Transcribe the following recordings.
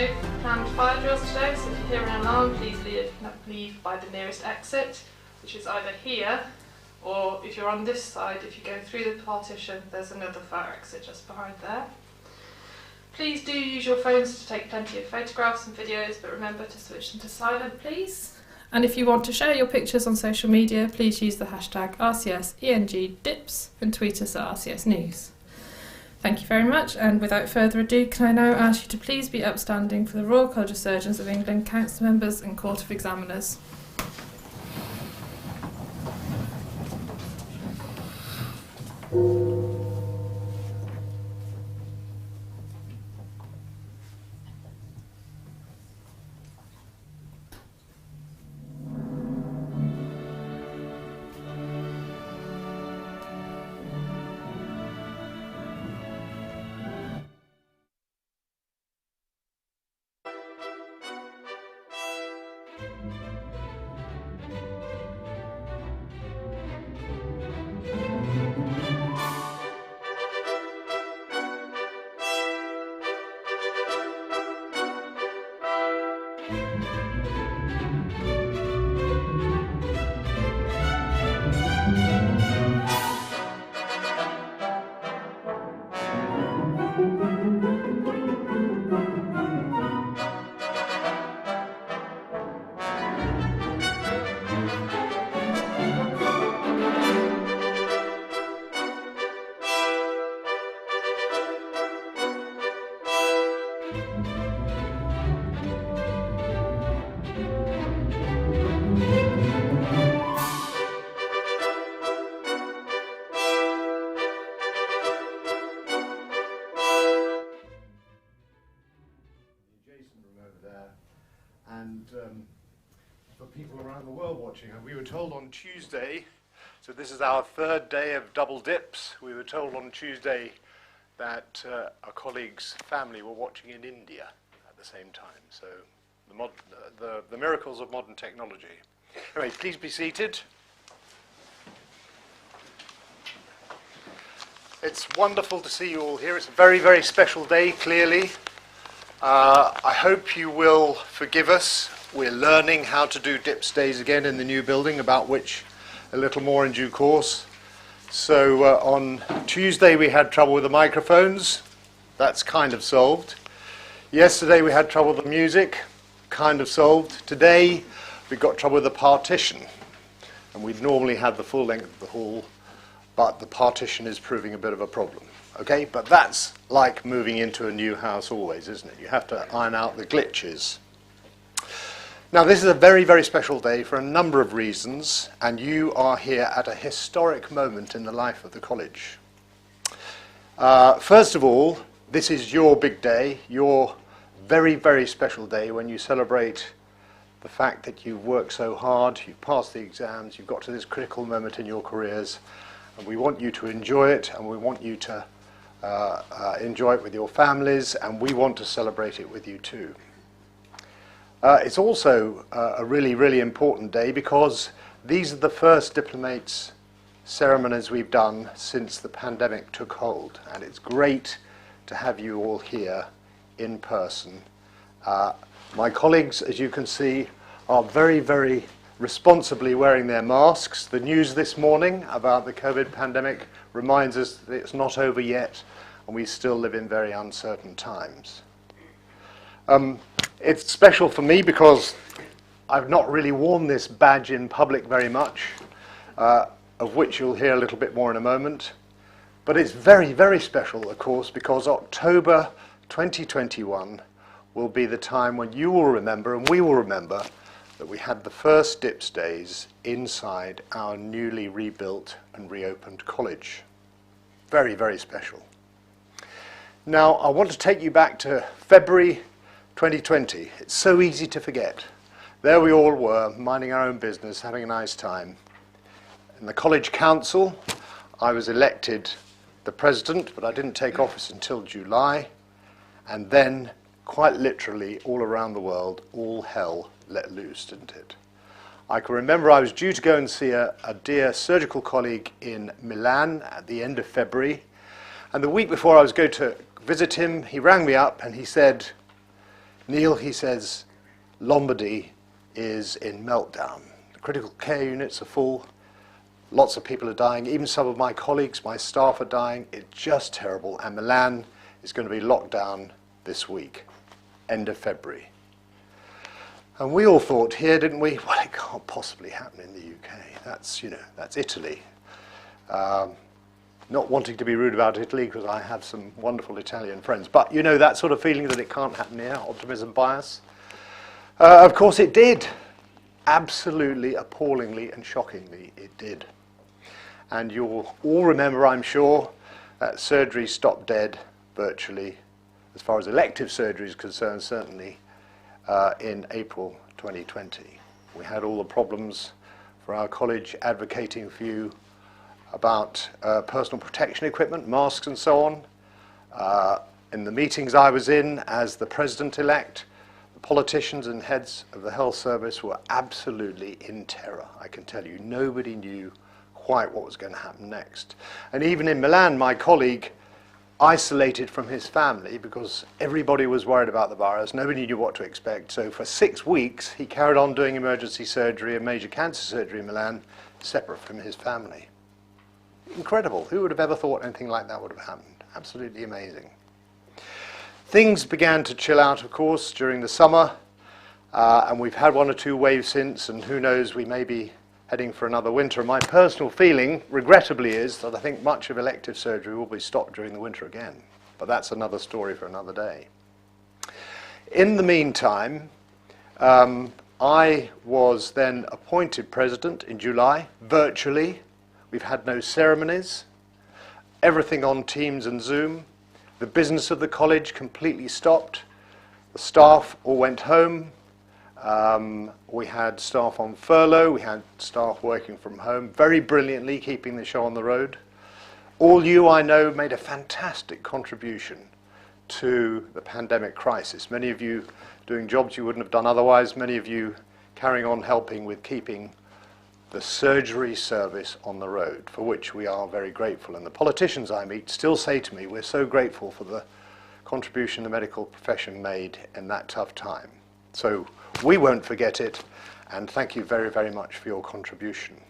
no planned fire drills today, so if you hear an alarm, please leave by the nearest exit, which is either here, or if you're on this side, if you go through the partition, there's another fire exit just behind there. Please do use your phones to take plenty of photographs and videos, but remember to switch them to silent, please. And if you want to share your pictures on social media, please use the hashtag RCSENGDips and tweet us at RCS News. Thank you very much, and without further ado, can I now ask you to please be upstanding for the Royal College of Surgeons of England, Council Members and Court of Examiners. And for people around the world watching, and we were told on Tuesday, so this is our third day of double dips, we were told on Tuesday that our colleagues' family were watching in India at the same time, so the miracles of modern technology. Anyway, please be seated. It's wonderful to see you all here. It's a very, very special day, clearly. I hope you will forgive us. We're learning how to do dips days again in the new building, about which a little more in due course. So on Tuesday we had trouble with the microphones. That's kind of solved. Yesterday we had trouble with the music. Kind of solved. Today we got trouble with the partition. And we'd normally have the full length of the hall, but the partition is proving a bit of a problem. Okay, but that's like moving into a new house always, isn't it? You have to iron out the glitches. Now, this is a very, very special day for a number of reasons, and you are here at a historic moment in the life of the college. First of all, this is your big day, your very, very special day when you celebrate the fact that you've worked so hard, you've passed the exams, you've got to this critical moment in your careers, and we want you to enjoy it, and we want you to enjoy it with your families, and we want to celebrate it with you too. It's also a really, really important day because these are the first Diplomates ceremonies we've done since the pandemic took hold, and it's great to have you all here in person. My colleagues, as you can see, are very, very responsibly wearing their masks. The news this morning about the COVID pandemic reminds us that it's not over yet, and we still live in very uncertain times. It's special for me because I've not really worn this badge in public very much, of which you'll hear a little bit more in a moment. But it's very, very special, of course, because October 2021 will be the time when you will remember, and we will remember, that we had the first Dips Days inside our newly rebuilt and reopened college. Very, very special. Now, I want to take you back to February 2020. It's so easy to forget. There we all were, minding our own business, having a nice time. In the college council, I was elected the president, but I didn't take office until July. And then, quite literally, all around the world, all hell let loose, didn't it? I can remember I was due to go and see a dear surgical colleague in Milan at the end of February. And the week before I was going to visit him, he rang me up and he said, Neil, he says, Lombardy is in meltdown. The critical care units are full. Lots of people are dying. Even some of my colleagues, my staff are dying. It's just terrible. And Milan is going to be locked down this week, end of February. And we all thought here, didn't we? Well, it can't possibly happen in the UK. That's, that's Italy. Not wanting to be rude about Italy, because I have some wonderful Italian friends. But, that sort of feeling that it can't happen here, optimism bias. Of course it did. Absolutely, appallingly and shockingly, it did. And you'll all remember, I'm sure, that surgery stopped dead virtually, as far as elective surgery is concerned, certainly in April 2020. We had all the problems for our college advocating for you about personal protection equipment, masks and so on. In the meetings I was in as the president-elect, the politicians and heads of the health service were absolutely in terror. I can tell you, nobody knew quite what was going to happen next. And even in Milan, my colleague, isolated from his family because everybody was worried about the virus, nobody knew what to expect. So for 6 weeks, he carried on doing emergency surgery and major cancer surgery in Milan, separate from his family. Incredible. Who would have ever thought anything like that would have happened? Absolutely amazing. Things began to chill out, of course, during the summer, and we've had 1 or 2 waves since, and who knows, we may be heading for another winter. My personal feeling, regrettably, is that I think much of elective surgery will be stopped during the winter again, but that's another story for another day. In the meantime, I was then appointed president in July, virtually. We've had no ceremonies, everything on Teams and Zoom. The business of the college completely stopped. The staff all went home. We had staff on furlough. We had staff working from home, very brilliantly keeping the show on the road. All you, I know, made a fantastic contribution to the pandemic crisis. Many of you doing jobs you wouldn't have done otherwise. Many of you carrying on helping with keeping the surgery service on the road, for which we are very grateful. And the politicians I meet still say to me, we're so grateful for the contribution the medical profession made in that tough time. So we won't forget it, and thank you very, very much for your contribution.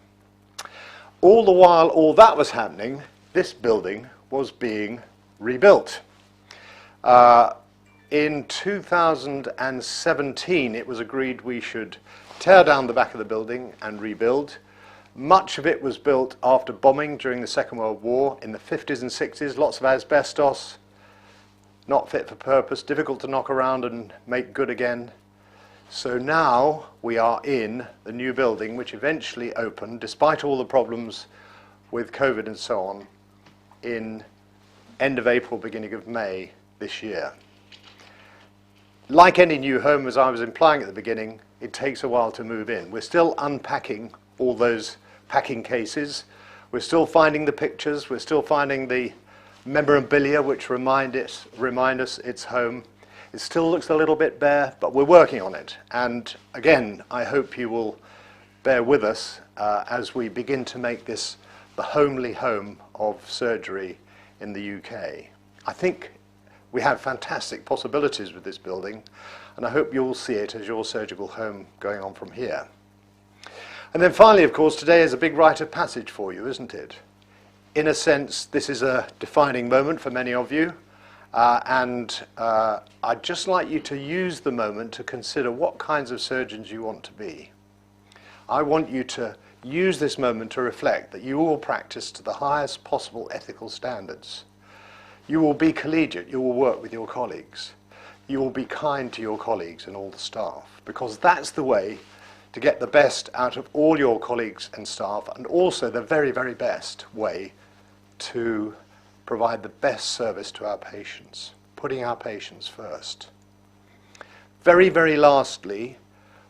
All the while all that was happening, this building was being rebuilt. In 2017, it was agreed we should tear down the back of the building and rebuild. Much of it was built after bombing during the Second World War in the 50s and 60s, lots of asbestos, not fit for purpose, difficult to knock around and make good again. So now we are in the new building, which eventually opened, despite all the problems with COVID and so on, in end of April, beginning of May this year. Like any new home, as I was implying at the beginning, it takes a while to move in. We're still unpacking all those packing cases. We're still finding the pictures. We're still finding the memorabilia which remind us it's home. It still looks a little bit bare, but we're working on it. And again, I hope you will bear with us as we begin to make this the homely home of surgery in the UK. I think we have fantastic possibilities with this building, and I hope you'll see it as your surgical home going on from here. And then finally, of course, today is a big rite of passage for you, isn't it? In a sense, this is a defining moment for many of you, and I'd just like you to use the moment to consider what kinds of surgeons you want to be. I want you to use this moment to reflect that you will practice to the highest possible ethical standards. You will be collegiate, you will work with your colleagues. You will be kind to your colleagues and all the staff, because that's the way to get the best out of all your colleagues and staff, and also the very, very best way to provide the best service to our patients, putting our patients first. Very, very lastly,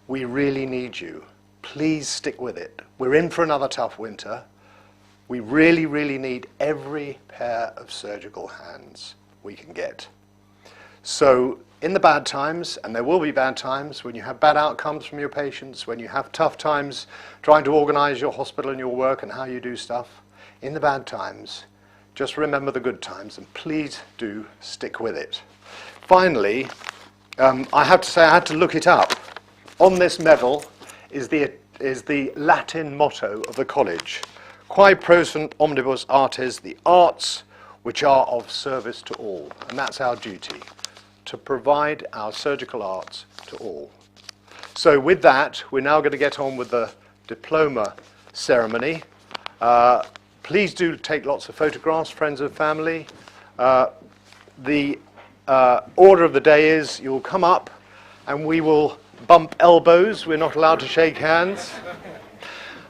we really need you. Please stick with it. We're in for another tough winter. We really, really need every pair of surgical hands we can get. So in the bad times, and there will be bad times, when you have bad outcomes from your patients, when you have tough times trying to organize your hospital and your work and how you do stuff, in the bad times, just remember the good times, and please do stick with it. Finally, I have to say I had to look it up. On this medal is the Latin motto of the college. Quae prosunt omnibus artes, the arts which are of service to all. And that's our duty, to provide our surgical arts to all. So with that, we're now going to get on with the diploma ceremony. Please do take lots of photographs, friends and family. The order of the day is you'll come up and we will bump elbows. We're not allowed to shake hands.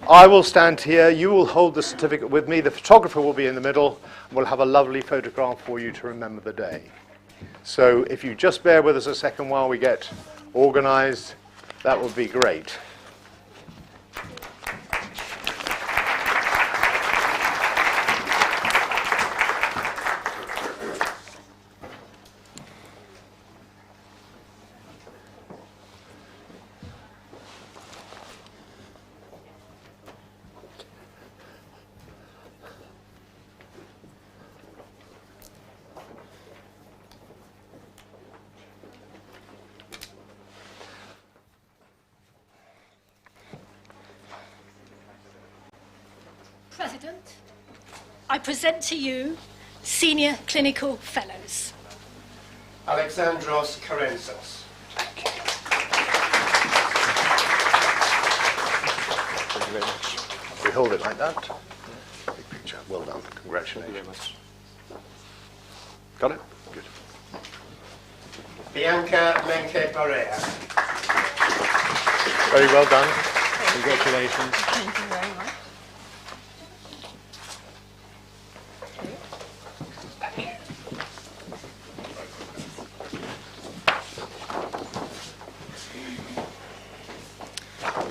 I will stand here. You will hold the certificate with me. The photographer will be in the middle. And we'll have a lovely photograph for you to remember the day. So if you just bear with us a second while we get organized, that would be great. President, I present to you Senior Clinical Fellows. Alexandros Karenzos. Thank you very much. We hold it like that. Big picture. Well done. Congratulations. Got it? Good. Bianca Menke Barea. Very well done. Congratulations. Thank you very much.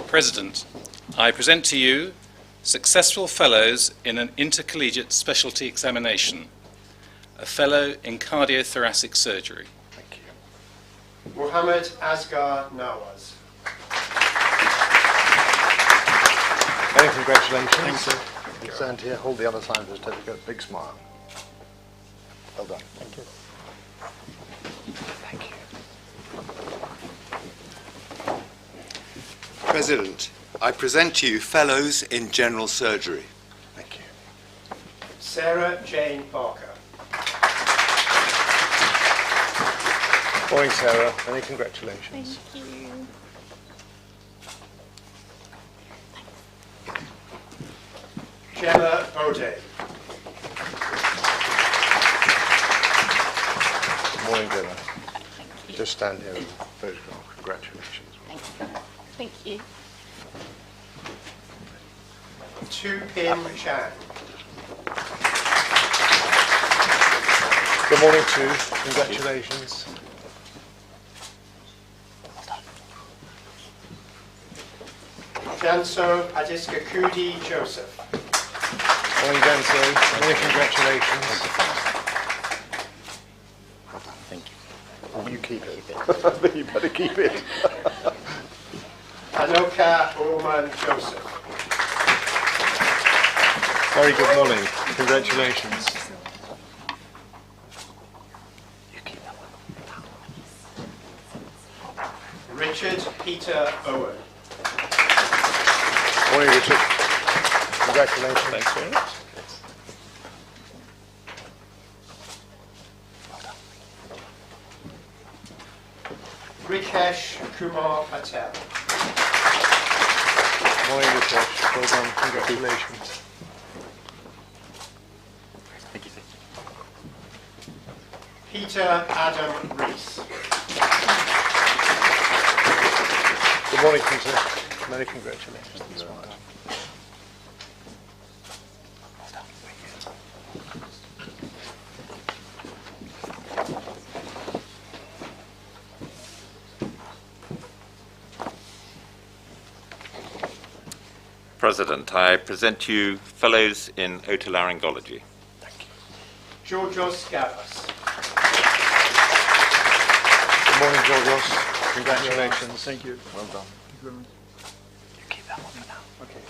President, I present to you successful fellows in an intercollegiate specialty examination, a fellow in cardiothoracic surgery. Thank you. Muhammad Asghar Nawaz. Many congratulations. Thank you. Stand here, hold the other side of the certificate. Big smile. Well done. Thank you. Thank you. President, I present to you fellows in general surgery. Thank you. Sarah Jane Parker. Morning, Sarah. Many congratulations. Thank you. Gemma O'Day. Morning, Gemma. Just stand here and photograph. Congratulations. Thank you. Tu Pin Chan. Good morning, too. Congratulations. Janso Adiskakudi Joseph. Morning, Danso. Many congratulations. Thank you. Oh, you keep it. You better keep it. Anoka Oman Joseph. Very good morning. Congratulations. Richard Peter Owen. Morning, Richard. Congratulations. Thanks very much. Rikesh Kumar Patel. Morning, Ritesh. Well done. Congratulations. Thank you. Peter Adam Rees. Good morning, Peter. Many congratulations. Well done. President, I present to you fellows in otolaryngology. Georgios Gavas. Good morning, Georgios. Congratulations. Thank you. Well done. Thank you very much. You keep that one for now. Okay.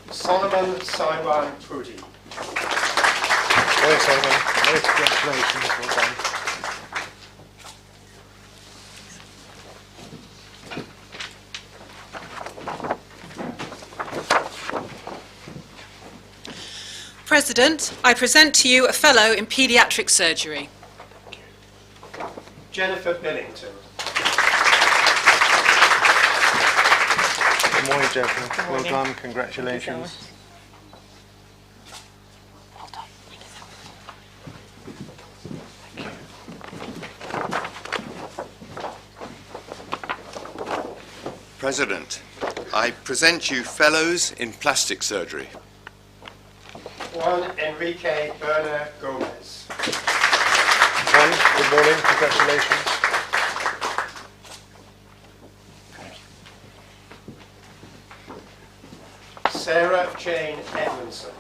Solomon Saiwan Pudi. Morning, Solomon. Many congratulations. Well done. President, I present to you a fellow in paediatric surgery. Jennifer Billington. Good morning, Jennifer. Well done. Congratulations. President, I present you fellows in plastic surgery. Juan Enrique Berna Gomez. One, good morning. Congratulations. Sarah Jane Edmondson.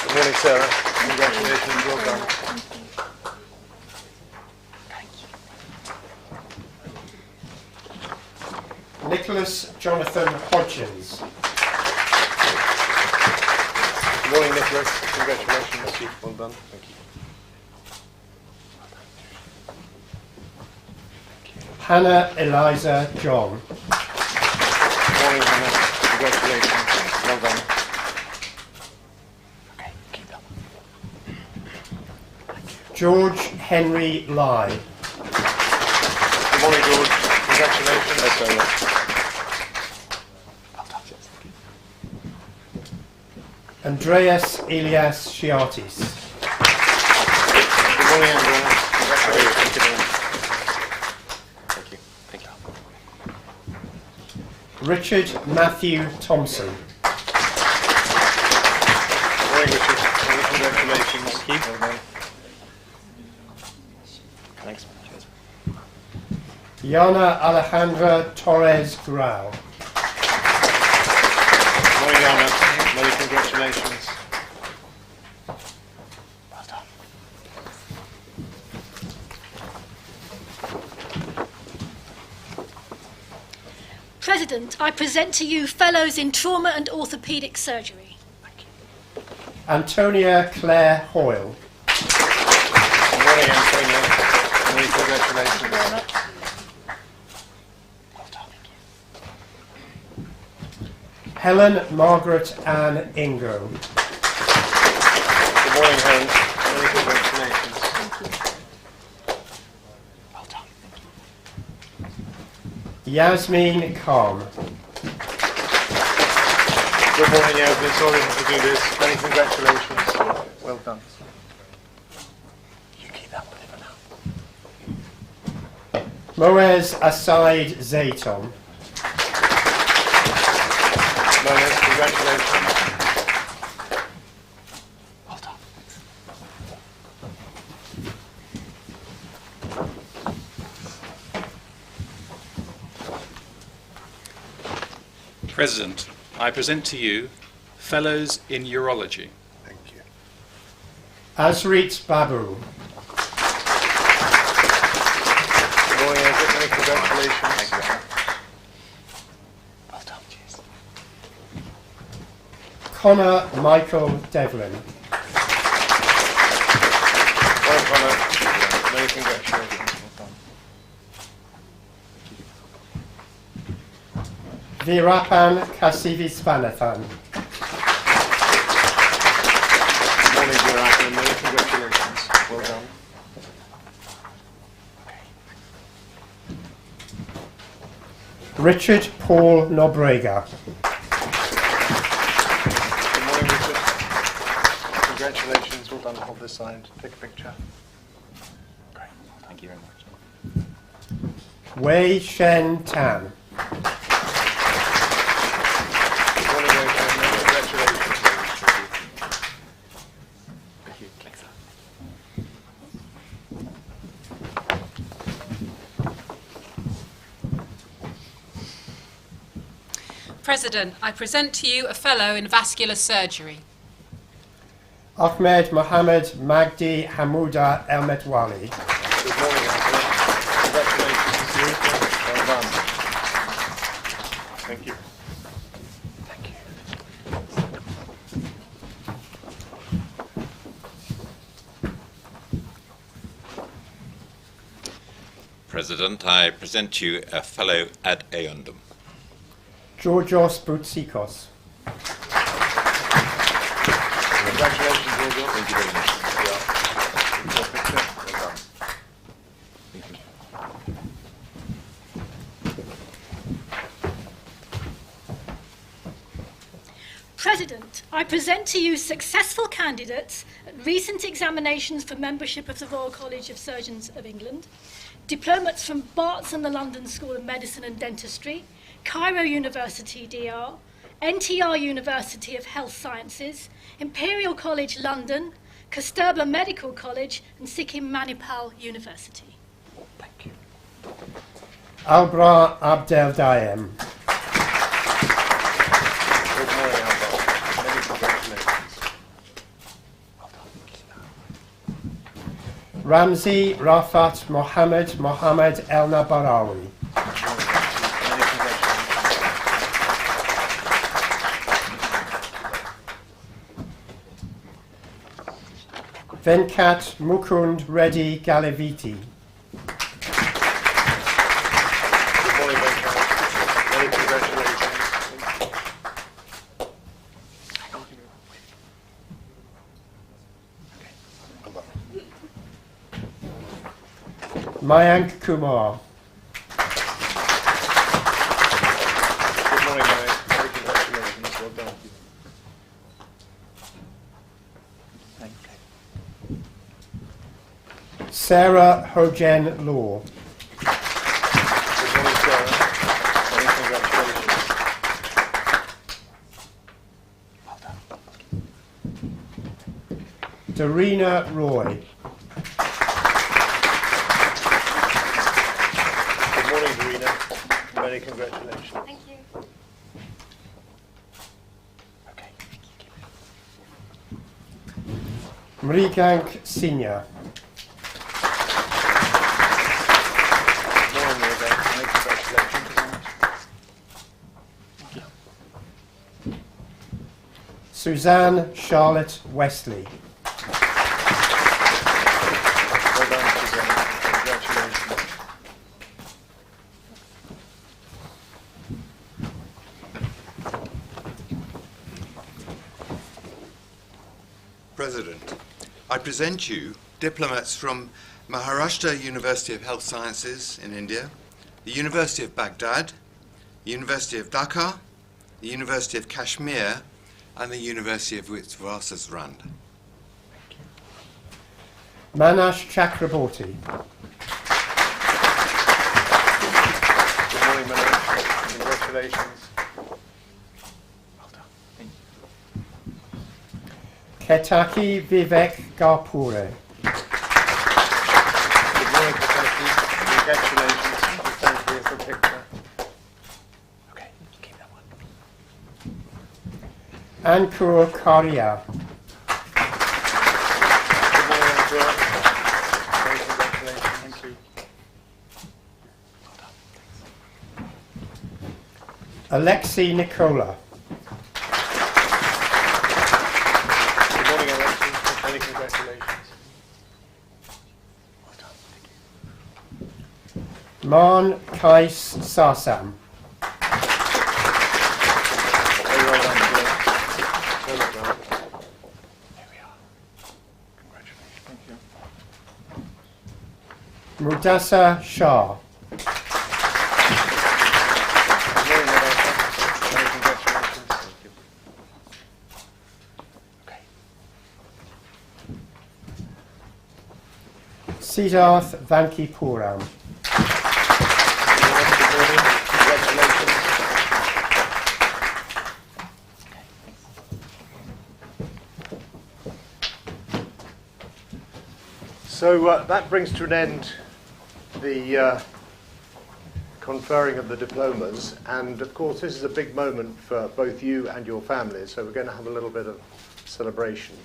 Good morning, Sarah. Congratulations. Well done. Nicholas Jonathan Hodgins. Good morning, Nicholas. Congratulations. Well done. Thank you. Hannah Eliza John. Good morning, Hannah. Congratulations. Well done. George Henry Lai. Good morning, George. Congratulations. Andreas Elias Chiatis. Good morning, Andreas. Congratulations. Thank you. Thank you. Richard Matthew Thompson. Good morning, Richard. Congratulations. Thank you. Well done. Thanks. Cheers. Yana Alejandra Torres Grau. Good morning, Anna. Many congratulations. Well done. President, I present to you fellows in trauma and orthopaedic surgery. Antonia Claire Hoyle. Good morning, Antonia. Many congratulations. Well done. Helen Margaret Ann Ingo. Good morning, Helen. Many congratulations. Well done. Yasmin Khan. Good morning, Yasmin. Sorry to do this. Many congratulations. Well done. You keep that one for now. Moez Asaid Zayton. Moez, congratulations. Well done. President, I present to you fellows in urology. Thank you. Azrit Babu. Good morning, Ezra. Many congratulations. Well done. Cheers. Connor Michael Devlin. Well, Connor. Many congratulations. Well done. Virapan Kasivisvanathan. Good morning, Virapan. Many congratulations. Well done. Richard Paul Nobrega. Good morning, Richard. Congratulations. Well done. Hold this side. Take a picture. Great. Thank you very much. Wei Shen Tan. Good morning, Wei Shen. Many congratulations. Thank you. Thanks. President, I present to you a fellow in vascular surgery. Ahmed Mohammed Magdi Hamouda Elmetwali. Good morning, Anthony. Congratulations. Well done. Thank you. Thank you. President, I present to you a fellow ad eundum. Georgios Boutsikos. Congratulations, Gabriel. Thank you very much. President, I present to you successful candidates at recent examinations for membership of the Royal College of Surgeons of England, diplomates from Barts and the London School of Medicine and Dentistry, Cairo University DR, NTR University of Health Sciences, Imperial College London, Kasturba Medical College and Sikkim Manipal University. Thank you. Albra Abdel Daim. Good morning, Albert. Many congratulations. Well done. Ramzi Rafat Mohammed El Nabarawi. Many congratulations. Venkat Mukund Reddy Galaviti. Good morning, Venkat. Many congratulations. Mayank Kumar. Good morning, Mike. Many congratulations. Well done. Sarah Hojen Law. Good morning, Sarah. Many congratulations. Well done. Darina Roy. Good morning, Darina. Many congratulations. Thank you. Okay. Mrigank Senior. Good morning, Mary. Many congratulations. Suzanne Charlotte Wesley. Well done, Suzanne. Congratulations. President, I present you diplomats from Maharashtra University of Health Sciences in India, the University of Baghdad, the University of Dhaka, the University of Kashmir, and the University of Witwatersrand. Manash Chakraborty. Good morning, Manash. Congratulations. Well done. Thank you. Ketaki Vivek Garpure. Good morning, Kentucky. Congratulations. Thank you for a picture. Okay, keep that one. Ankur Karia. Good morning, Angela. Many congratulations. Thank you. Well done. Alexei Nicola. Good morning, Alexis. Many congratulations. Well done. Thank you. Man Kais Sarsam. Very well done, Jill. Well done. There we are. Congratulations. Thank you. Mudasa Shah. Good morning, Vanessa. Many congratulations. Thank you. Okay. Siddharth Vankipuram. Good morning. Congratulations. So that brings to an end the conferring of the diplomas, and of course this is a big moment for both you and your families, so we're going to have a little bit of celebration.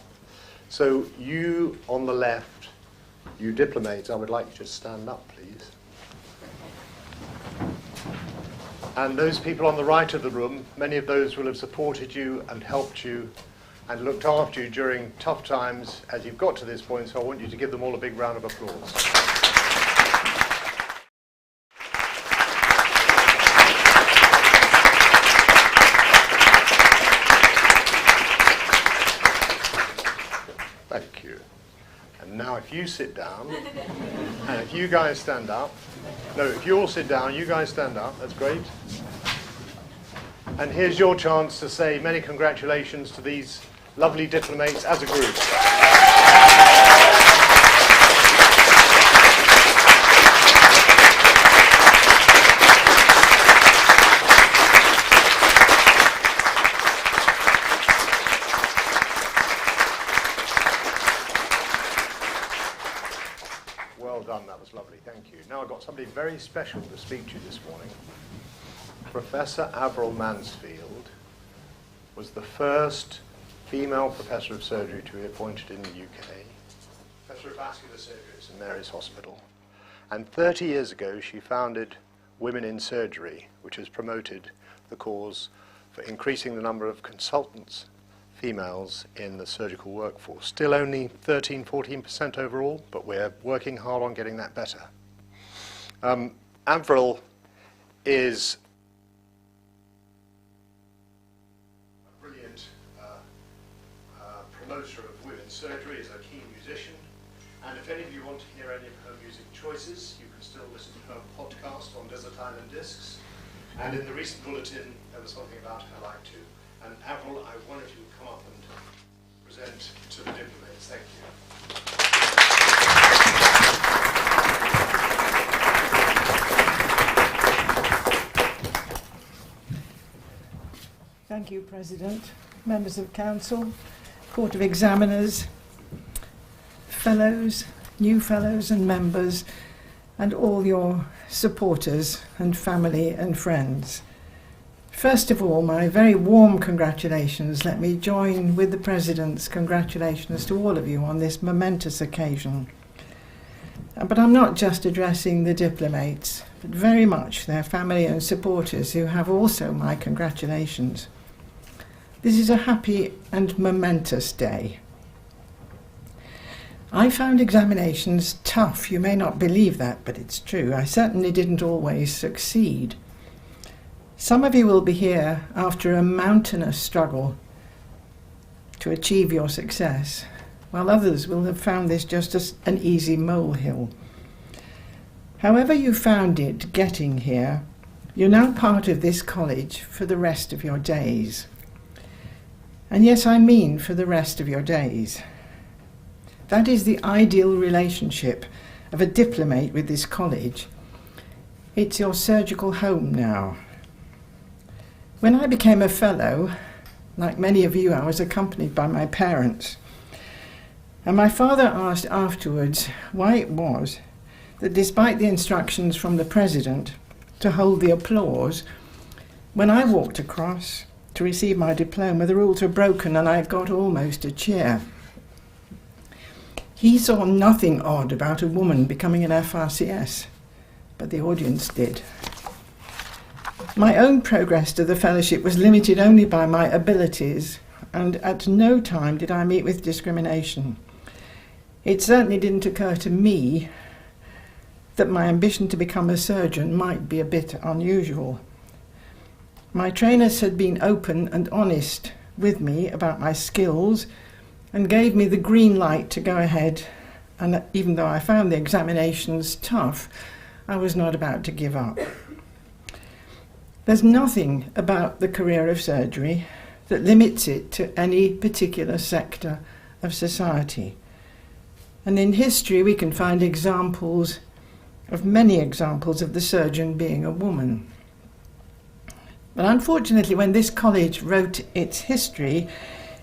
So you on the left, you diplomates, I would like you to stand up, please. And those people on the right of the room, many of those will have supported you and helped you and looked after you during tough times as you've got to this point, so I want you to give them all a big round of applause. Thank you. And now if you sit down, and if you guys stand up, no, if you all sit down, you guys stand up, that's great. And here's your chance to say many congratulations to these lovely diplomates as a group. Well done, that was lovely, thank you. Now I've got somebody very special to speak to you this morning. Professor Avril Mansfield was the first female professor of surgery to be appointed in the UK, professor of vascular surgery at St Mary's Hospital. And 30 years ago she founded Women in Surgery, which has promoted the cause for increasing the number of consultants, females, in the surgical workforce. Still only 13-14% overall, but we're working hard on getting that better. Avril is a brilliant promoter of women's surgery, is a keen musician, and if any of you want to hear any of her music choices, you can still listen to her podcast on Desert Island Discs, and in the recent bulletin there was something about her like too. And Avril, I wanted you to come up and present to the diplomates. Thank you. Thank you, President, members of Council, Court of Examiners, fellows, new fellows and members, and all your supporters and family and friends. First of all, my very warm congratulations. Let me join with the President's congratulations to all of you on this momentous occasion. But I'm not just addressing the diplomates, but very much their family and supporters who have also my congratulations. This is a happy and momentous day. I found examinations tough. You may not believe that, but it's true. I certainly didn't always succeed. Some of you will be here after a mountainous struggle to achieve your success, while others will have found this just as an easy molehill. However you found it getting here, you're now part of this college for the rest of your days. And yes, I mean for the rest of your days. That is the ideal relationship of a diplomate with this college. It's your surgical home now. When I became a fellow, like many of you, I was accompanied by my parents. And my father asked afterwards why it was that despite the instructions from the President to hold the applause, when I walked across to receive my diploma, the rules were broken and I got almost a cheer. He saw nothing odd about a woman becoming an FRCS, but the audience did. My own progress to the fellowship was limited only by my abilities, and at no time did I meet with discrimination. It certainly didn't occur to me that my ambition to become a surgeon might be a bit unusual. My trainers had been open and honest with me about my skills and gave me the green light to go ahead, and even though I found the examinations tough, I was not about to give up. There's nothing about the career of surgery that limits it to any particular sector of society. And in history we can find many examples of the surgeon being a woman. But unfortunately, when this college wrote its history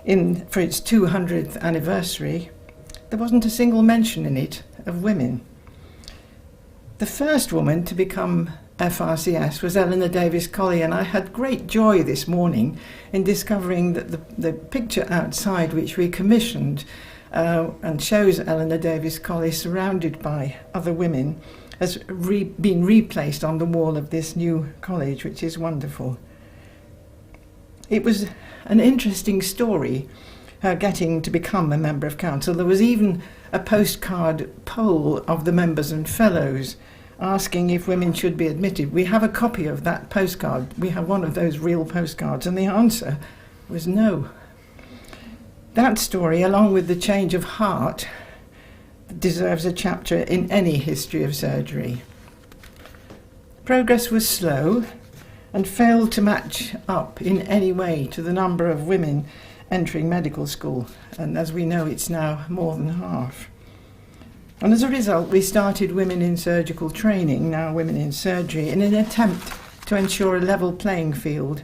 for its 200th anniversary, there wasn't a single mention in it of women. The first woman to become FRCS was Eleanor Davis Colley, and I had great joy this morning in discovering that the picture outside which we commissioned and shows Eleanor Davis Colley surrounded by other women has been replaced on the wall of this new college, which is wonderful. It was an interesting story, her getting to become a member of council. There was even a postcard poll of the members and fellows asking if women should be admitted. We have a copy of that postcard. We have one of those real postcards, and the answer was no. That story, along with the change of heart, deserves a chapter in any history of surgery. Progress was slow and failed to match up in any way to the number of women entering medical school, and as we know, it's now more than half. And as a result, we started Women in Surgical Training, now Women in Surgery, in an attempt to ensure a level playing field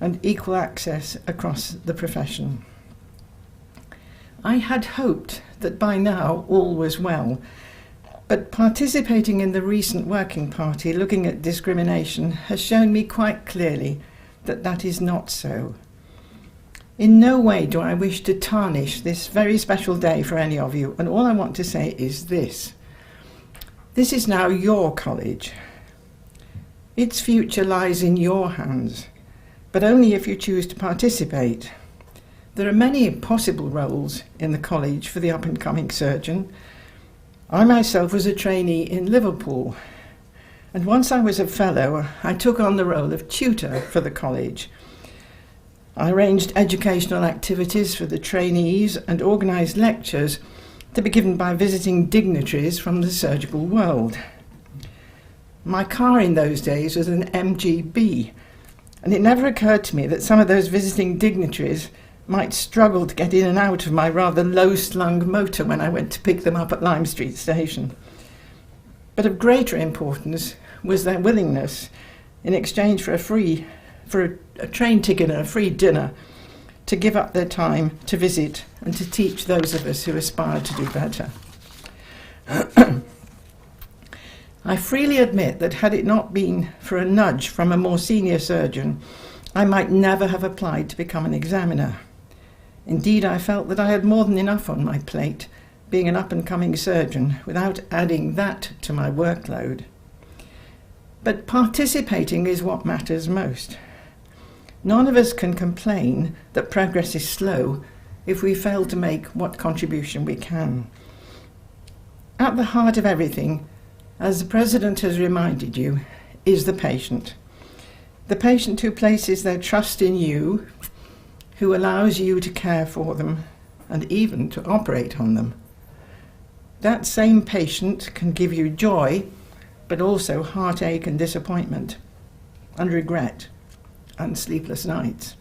and equal access across the profession. I had hoped that by now all was well, but participating in the recent Working Party looking at discrimination has shown me quite clearly that that is not so. In no way do I wish to tarnish this very special day for any of you, and all I want to say is this. This is now your college. Its future lies in your hands, but only if you choose to participate. There are many possible roles in the college for the up-and-coming surgeon. I myself was a trainee in Liverpool, and once I was a fellow, I took on the role of tutor for the college. I arranged educational activities for the trainees and organised lectures to be given by visiting dignitaries from the surgical world. My car in those days was an MGB, and it never occurred to me that some of those visiting dignitaries might struggle to get in and out of my rather low-slung motor when I went to pick them up at Lime Street Station. But of greater importance was their willingness, in exchange for a train ticket and a free dinner, to give up their time to visit and to teach those of us who aspired to do better. I freely admit that had it not been for a nudge from a more senior surgeon, I might never have applied to become an examiner. Indeed, I felt that I had more than enough on my plate, being an up-and-coming surgeon, without adding that to my workload. But participating is what matters most. None of us can complain that progress is slow if we fail to make what contribution we can. At the heart of everything, as the President has reminded you, is the patient. The patient who places their trust in you, who allows you to care for them and even to operate on them. That same patient can give you joy, but also heartache and disappointment, and regret, and sleepless nights.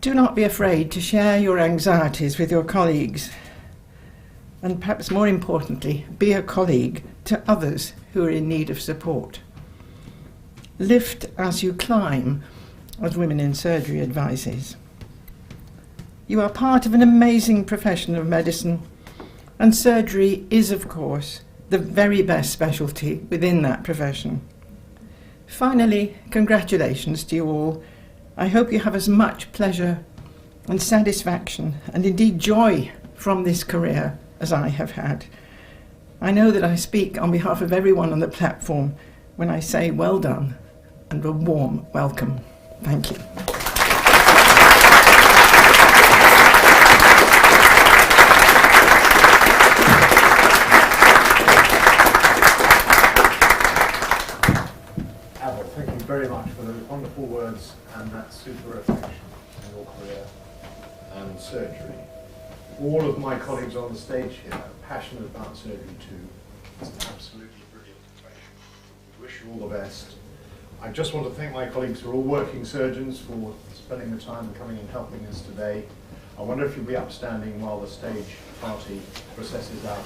Do not be afraid to share your anxieties with your colleagues, and perhaps more importantly, be a colleague to others who are in need of support. Lift as you climb, as Women in Surgery advises. You are part of an amazing profession of medicine, and surgery is, of course, the very best specialty within that profession. Finally, congratulations to you all. I hope you have as much pleasure and satisfaction, and indeed joy, from this career as I have had. I know that I speak on behalf of everyone on the platform when I say well done and a warm welcome. Thank you. Albert, thank you very much for those wonderful words and that super reflection on your career and surgery. All of my colleagues on the stage here are passionate about surgery too. It's an absolutely brilliant profession. We wish you all the best. I just want to thank my colleagues who are all working surgeons for spending the time and coming and helping us today. I wonder if you'll be upstanding while the stage party processes out.